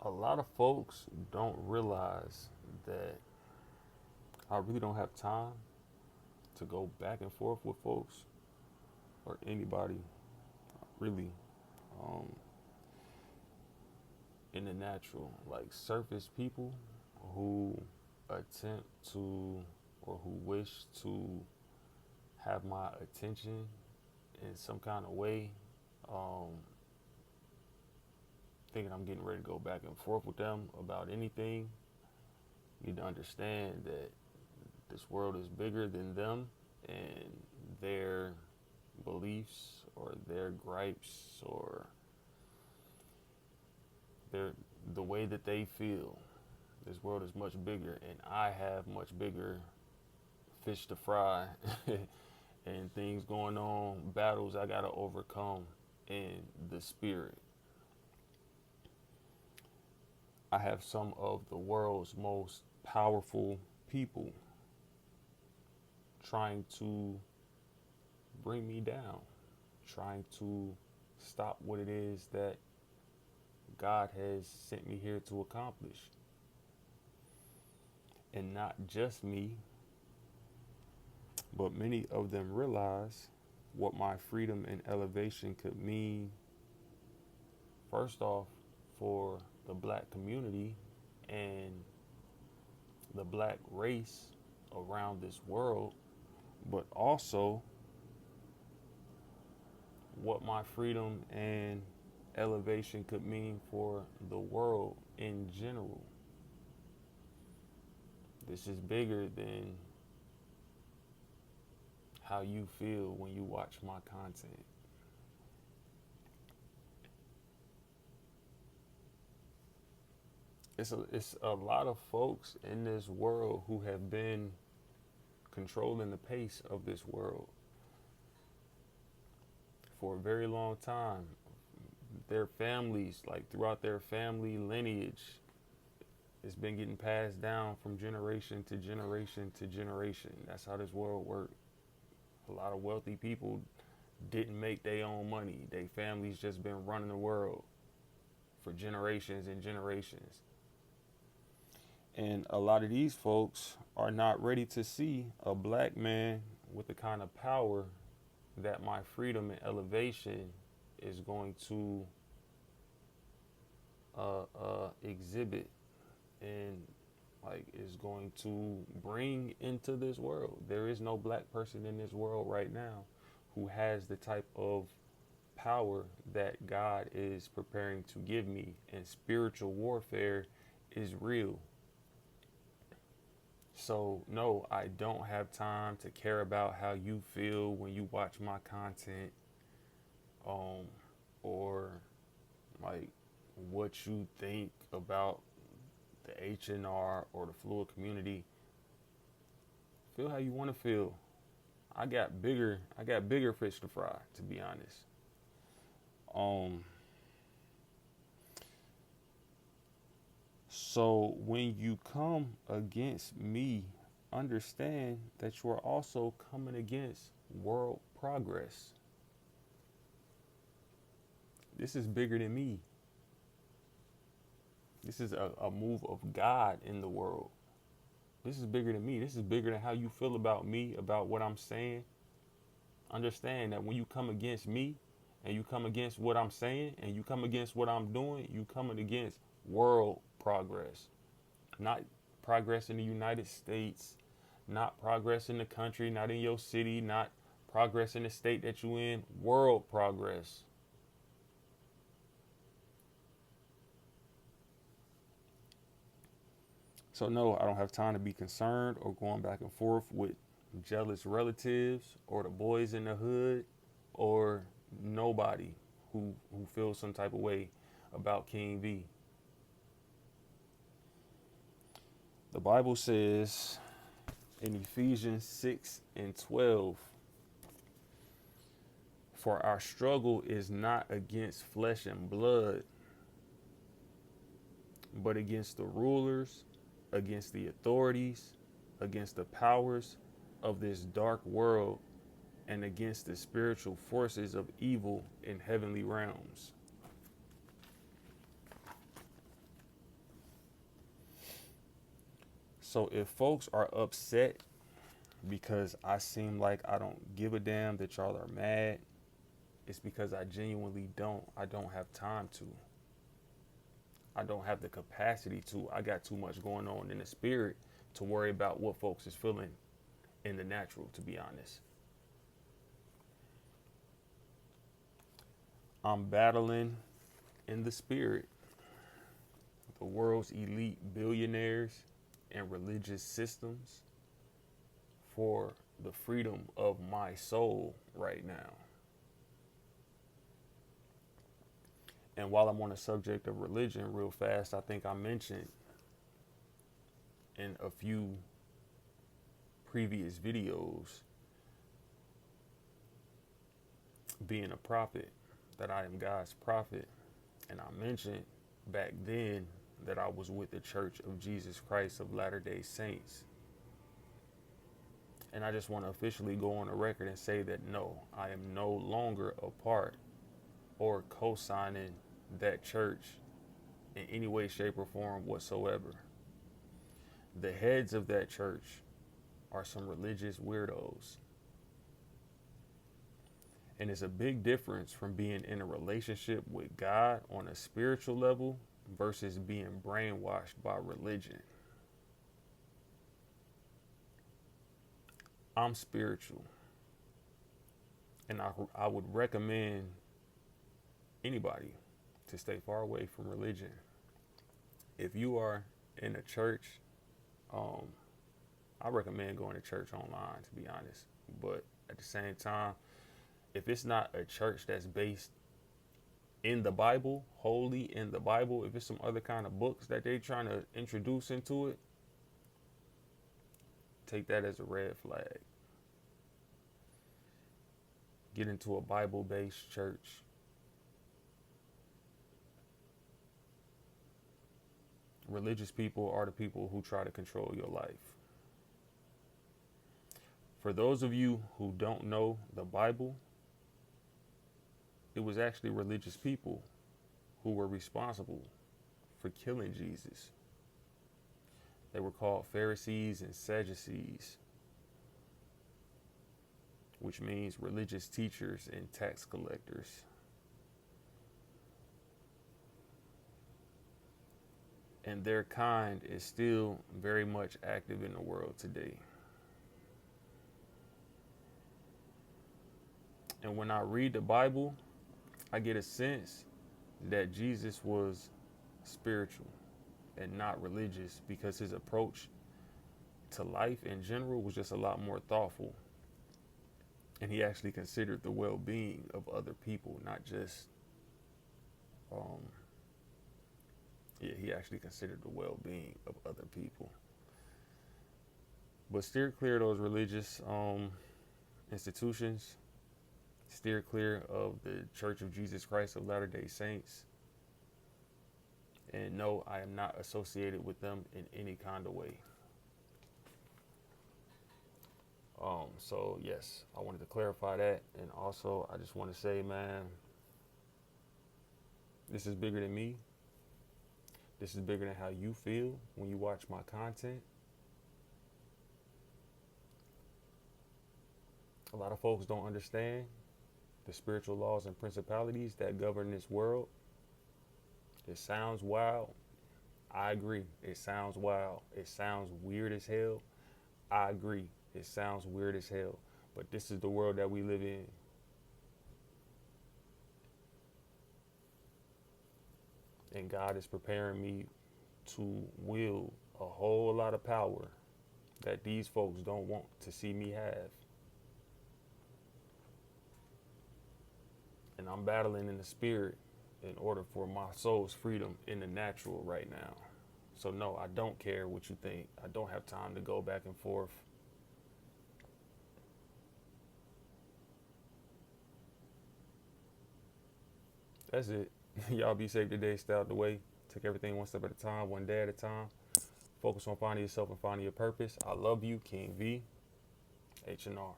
A lot of folks don't realize that I really don't have time to go back and forth with folks or anybody really um, in the natural, like surface people who attempt to or who wish to have my attention in some kind of way, um, thinking I'm getting ready to go back and forth with them about anything. Need to understand that this world is bigger than them and their beliefs or their gripes or their the way that they feel. This world is much bigger, and I have much bigger fish to fry and things going on, battles I gotta overcome in the spirit. I have some of the world's most powerful people trying to bring me down, trying to stop what it is that God has sent me here to accomplish. And not just me, but many of them realize what my freedom and elevation could mean, first off, for the black community and the black race around this world, but also what my freedom and elevation could mean for the world in general. This is bigger than how you feel when you watch my content. It's a lot of folks in this world who have been controlling the pace of this world for a very long time. Their families, like throughout their family lineage, it's been getting passed down from generation to generation to generation. That's how this world works. A lot of wealthy people didn't make their own money. Their families just been running the world for generations and generations. And a lot of these folks are not ready to see a black man with the kind of power that my freedom and elevation is going to exhibit and like is going to bring into this world. There is no black person in this world right now who has the type of power that God is preparing to give me, and spiritual warfare is real. So, no, I don't have time to care about how you feel when you watch my content, um, or like what you think about the H&R or the fluid community. Feel how you want to feel. I got bigger fish to fry, to be honest. Um, so when you come against me, understand that you are also coming against world progress. This is bigger than me. This is a move of God in the world. This is bigger than me. This is bigger than how you feel about me, about what I'm saying. Understand that when you come against me and you come against what I'm saying and you come against what I'm doing, you coming against world progress. Not progress in the United States, not progress in the country, not in your city, not progress in the state that you in, world progress. So no, I don't have time to be concerned or going back and forth with jealous relatives or the boys in the hood or nobody who feels some type of way about King V. The Bible says in Ephesians 6 and 12, for our struggle is not against flesh and blood, but against the rulers, against the authorities, against the powers of this dark world, and against the spiritual forces of evil in heavenly realms. So if folks are upset because I seem like I don't give a damn that y'all are mad, it's because I genuinely don't. I don't have time to. I don't have the capacity to. I got too much going on in the spirit to worry about what folks is feeling in the natural, to be honest. I'm battling in the spirit the world's elite billionaires and religious systems for the freedom of my soul right now. And while I'm on the subject of religion, real fast, I think I mentioned in a few previous videos being a prophet, that I am God's prophet. And I mentioned back then that I was with the Church of Jesus Christ of Latter-day Saints. And I just want to officially go on the record and say that no, I am no longer a part or co-signing that church in any way, shape, or form whatsoever. The heads of that church are some religious weirdos. And it's a big difference from being in a relationship with God on a spiritual level versus being brainwashed by religion. I'm spiritual. And I would recommend anybody to stay far away from religion. If you are in a church, I recommend going to church online, to be honest. But at the same time, if it's not a church that's based in the Bible, wholly in the Bible, if it's some other kind of books that they're trying to introduce into it, take that as a red flag. Get into a Bible-based church. Religious people are the people who try to control your life. For those of you who don't know the Bible, it was actually religious people who were responsible for killing Jesus. They were called Pharisees and Sadducees, which means religious teachers and tax collectors. And their kind is still very much active in the world today. And when I read the Bible, I get a sense that Jesus was spiritual and not religious, because his approach to life in general was just a lot more thoughtful. And he actually considered the well-being of other people, not just, he actually considered the well-being of other people. But steer clear of those religious institutions. Steer clear of the Church of Jesus Christ of Latter-day Saints. And no, I am not associated with them in any kind of way. So yes, I wanted to clarify that. And also, I just want to say, man, this is bigger than me. This is bigger than how you feel when you watch my content. A lot of folks don't understand the spiritual laws and principalities that govern this world. It sounds wild. I agree. It sounds wild. It sounds weird as hell. I agree. It sounds weird as hell. But this is the world that we live in. And God is preparing me to wield a whole lot of power that these folks don't want to see me have. And I'm battling in the spirit in order for my soul's freedom in the natural right now. So no, I don't care what you think. I don't have time to go back and forth. That's it. Y'all be safe today. Stay out the way. Take everything one step at a time, one day at a time. Focus on finding yourself and finding your purpose. I love you, King V, H&R.